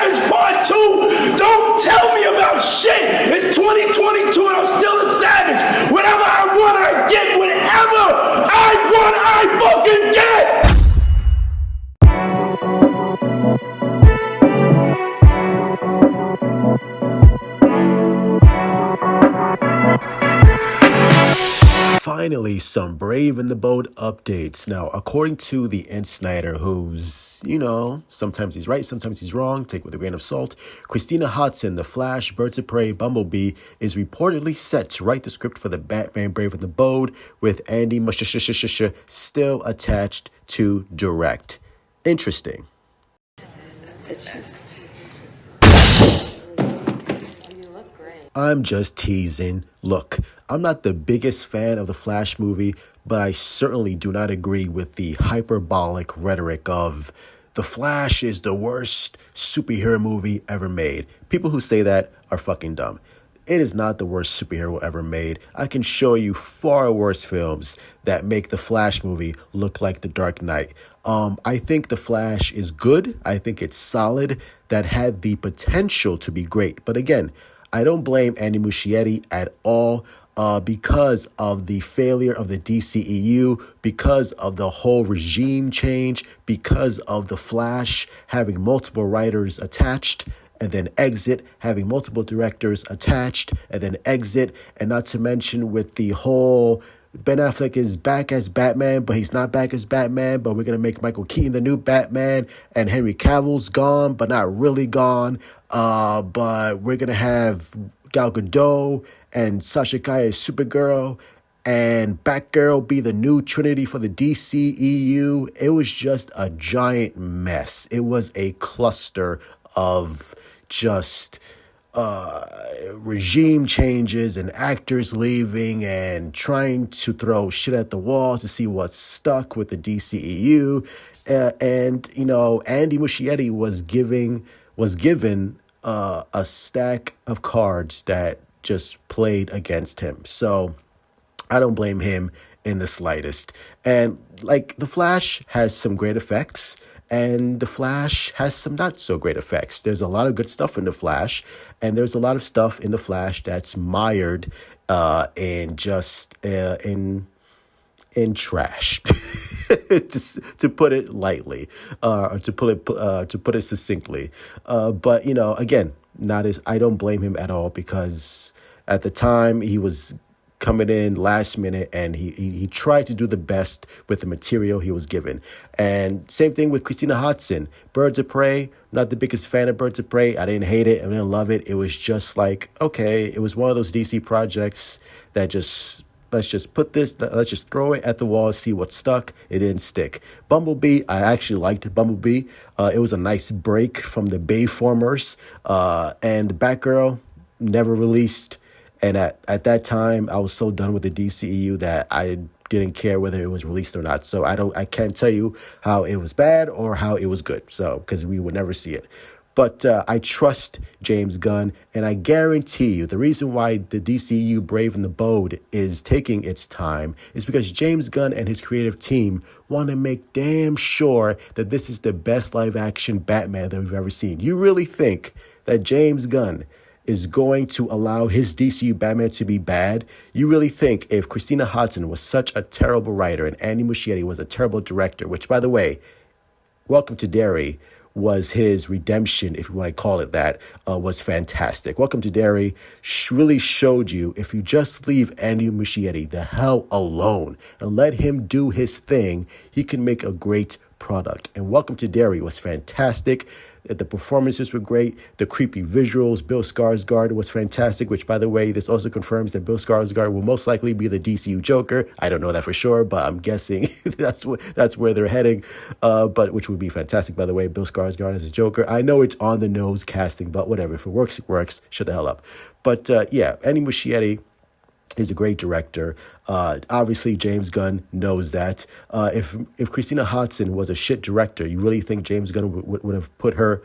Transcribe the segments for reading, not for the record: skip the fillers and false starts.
Savage Part 2. Don't tell me about shit. It's 2022 and I'm still a savage. Whatever I want, I get. Whatever I want, I fucking get. Finally, some Brave in the Bold updates. Now, according to the N. Snyder, who's, sometimes he's right, sometimes he's wrong, take it with a grain of salt, Christina Hodson, The Flash, Birds of Prey, Bumblebee, is reportedly set to write the script for the Batman Brave and the Bold, with Andy Muschietti still attached to direct. Interesting. I'm just teasing. Look, I'm not the biggest fan of the Flash movie, but I certainly do not agree with the hyperbolic rhetoric of The Flash is the worst superhero movie ever made. People who say that are fucking dumb. It is not the worst superhero ever made. I can show you far worse films that make the Flash movie look like The Dark Knight. I think The Flash is good. I think it's solid. That had the potential to be great. But again, I don't blame Andy Muschietti at all because of the failure of the DCEU, because of the whole regime change, because of The Flash having multiple writers attached and then exit, having multiple directors attached and then exit, and not to mention with the whole Ben Affleck is back as Batman, but he's not back as Batman, but we're going to make Michael Keaton the new Batman, and Henry Cavill's gone, but not really gone, but we're going to have Gal Gadot and Sasha Calle as Supergirl, and Batgirl be the new Trinity for the DCEU. It was just a giant mess. It was a cluster of just regime changes and actors leaving and trying to throw shit at the wall to see what's stuck with the DCEU. And Andy Muschietti was given a stack of cards that just played against him. So I don't blame him in the slightest. And The Flash has some great effects, and The Flash has some not so great effects. There's a lot of good stuff in The Flash, and there's a lot of stuff in The Flash that's mired in trash, to put it lightly, or to put it succinctly. But again, I don't blame him at all, because at the time he was coming in last minute, and he tried to do the best with the material he was given. And same thing with Christina Hodson. Birds of Prey, not the biggest fan of Birds of Prey. I didn't hate it. I didn't love it. It was just okay, it was one of those DC projects that let's just throw it at the wall, see what stuck. It didn't stick. Bumblebee, I actually liked Bumblebee. It was a nice break from the Bayformers. And Batgirl never released. And at that time, I was so done with the DCEU that I didn't care whether it was released or not. So I can't tell you how it was bad or how it was good. So, because we would never see it. But I trust James Gunn, and I guarantee you the reason why the DCU Brave and the Bold is taking its time is because James Gunn and his creative team want to make damn sure that this is the best live-action Batman that we've ever seen. You really think that James Gunn is going to allow his DCU Batman to be bad? You really think if Christina Hodson was such a terrible writer and Andy Muschietti was a terrible director, which, by the way, Welcome to Derry was his redemption, if you want to call it that, was fantastic. Welcome to Derry really showed you, if you just leave Andy Muschietti the hell alone and let him do his thing, he can make a great product. And Welcome to Derry was fantastic. The performances were great. The creepy visuals. Bill Skarsgård was fantastic, which, by the way, this also confirms that Bill Skarsgård will most likely be the DCU Joker. I don't know that for sure, but I'm guessing that's where they're heading, but which would be fantastic, by the way, Bill Skarsgård as a Joker. I know it's on the nose casting, but whatever. If it works, it works. Shut the hell up. But Andy Muschietti is a great director. Obviously, James Gunn knows that. If Christina Hodson was a shit director, you really think James Gunn would have put her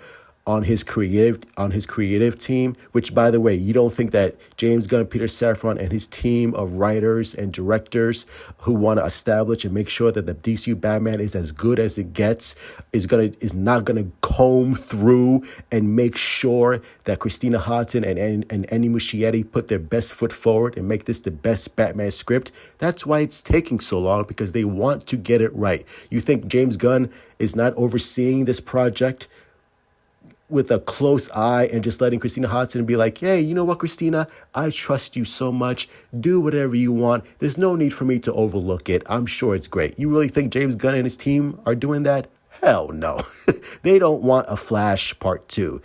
on his creative team, which, by the way, you don't think that James Gunn, Peter Safran, and his team of writers and directors who want to establish and make sure that the DCU Batman is as good as it gets is not gonna comb through and make sure that Christina Hodson and Andy Muschietti put their best foot forward and make this the best Batman script? That's why it's taking so long, because they want to get it right. You think James Gunn is not overseeing this project with a close eye and just letting Christina Hodson be like, hey, you know what, Christina? I trust you so much. Do whatever you want. There's no need for me to overlook it. I'm sure it's great. You really think James Gunn and his team are doing that? Hell no. They don't want a Flash Part 2.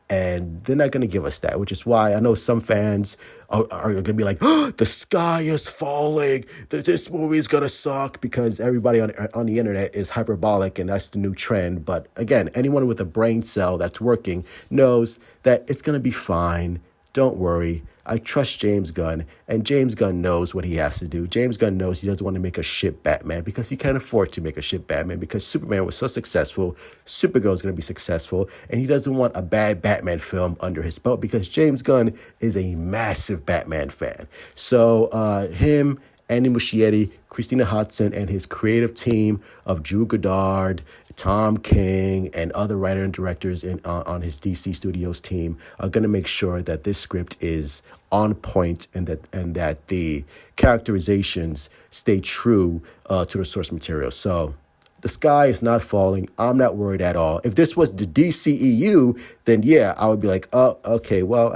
And they're not going to give us that, which is why I know some fans are going to be like, oh, the sky is falling. This movie is going to suck, because everybody on the internet is hyperbolic, and that's the new trend. But again, anyone with a brain cell that's working knows that it's going to be fine. Don't worry. I trust James Gunn, and James Gunn knows what he has to do. James Gunn knows he doesn't want to make a shit Batman, because he can't afford to make a shit Batman, because Superman was so successful, Supergirl is going to be successful, and he doesn't want a bad Batman film under his belt, because James Gunn is a massive Batman fan. So him, Andy Muschietti, Christina Hodson, and his creative team of Drew Goddard, Tom King, and other writer and directors on his DC Studios team are going to make sure that this script is on point, and that the characterizations stay true to the source material. So the sky is not falling. I'm not worried at all. If this was the DCEU, then yeah, I would be like, oh, okay, well,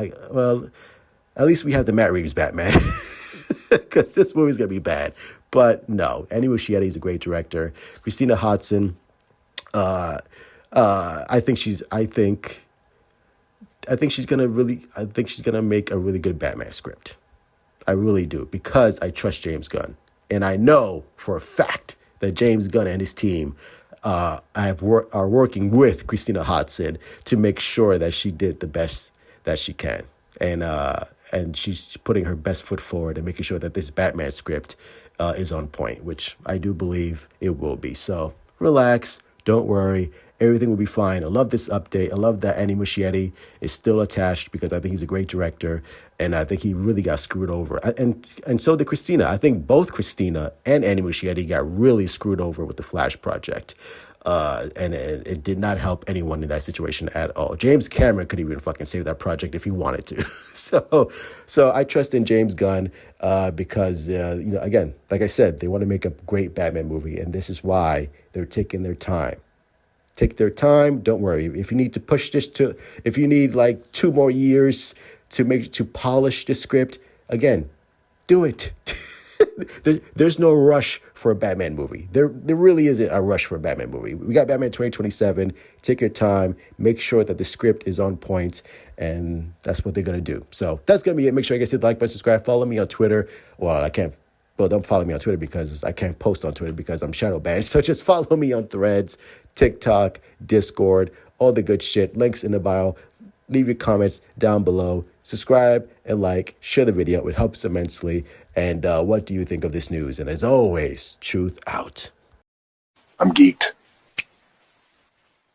at least we have the Matt Reeves Batman. Because this movie's gonna be bad. But no, Andy Muschietti is a great director. Christina Hodson, I think she's gonna make a really good Batman script. I really do, because I trust James Gunn, and I know for a fact that James Gunn and his team are working with Christina Hodson to make sure that she did the best that she can, and she's putting her best foot forward and making sure that this Batman script is on point, which I do believe it will be. So relax, don't worry, everything will be fine. I love this update. I love that Andy Muschietti is still attached, because I think he's a great director, and I think he really got screwed over. And so did Christina. I think both Christina and Andy Muschietti got really screwed over with the Flash project. And it did not help anyone in that situation at all. James Cameron could even fucking save that project if he wanted to. So I trust in James Gunn because, again, like I said, they want to make a great Batman movie, and this is why they're taking their time. Take their time. Don't worry. If you need to push this if you need like 2 more years to polish the script, again, do it. There's no rush for a Batman movie. There really isn't a rush for a Batman movie. We got Batman 2027. Take your time. Make sure that the script is on point, and that's what they're going to do. So that's going to be it. Make sure you guys hit the like button, subscribe, follow me on Twitter. Well, don't follow me on Twitter because I can't post on Twitter because I'm shadow banned. So just follow me on Threads, TikTok, Discord, all the good shit. Links in the bio. Leave your comments down below. Subscribe and like. Share the video. It helps immensely. And what do you think of this news? And as always, truth out. I'm geeked.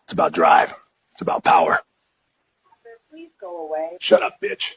It's about drive. It's about power. Please go away. Shut up, bitch.